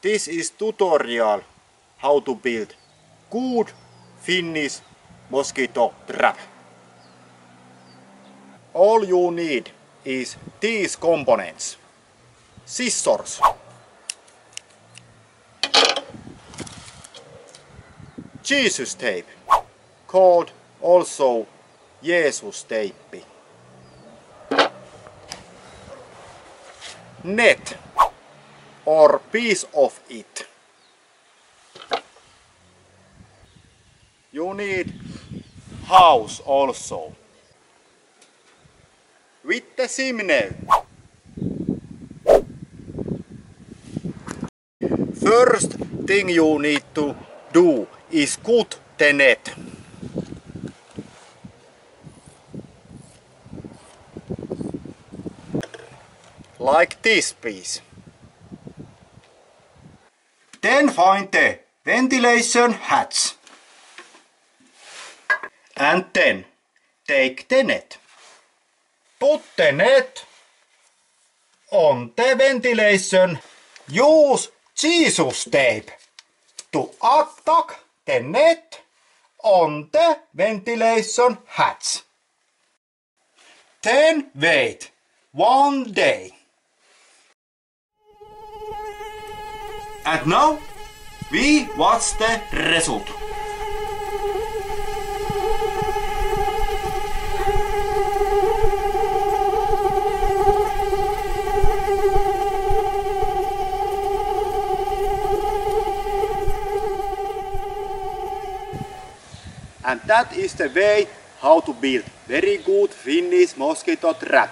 This is tutorial how to build good Finnish mosquito trap. All you need is these components: scissors, Jesus tape, called also Jesus tape, net or piece of it. You need house also with the chimney. First thing you need to do is cut the net. Like this piece. Then find the ventilation hatch. And then take the net. Put the net on the ventilation. Use Jesus tape to attack the net on the ventilation hatch. Then wait 1 day. And now we watch the result. And that is the way how to build very good Finnish mosquito trap.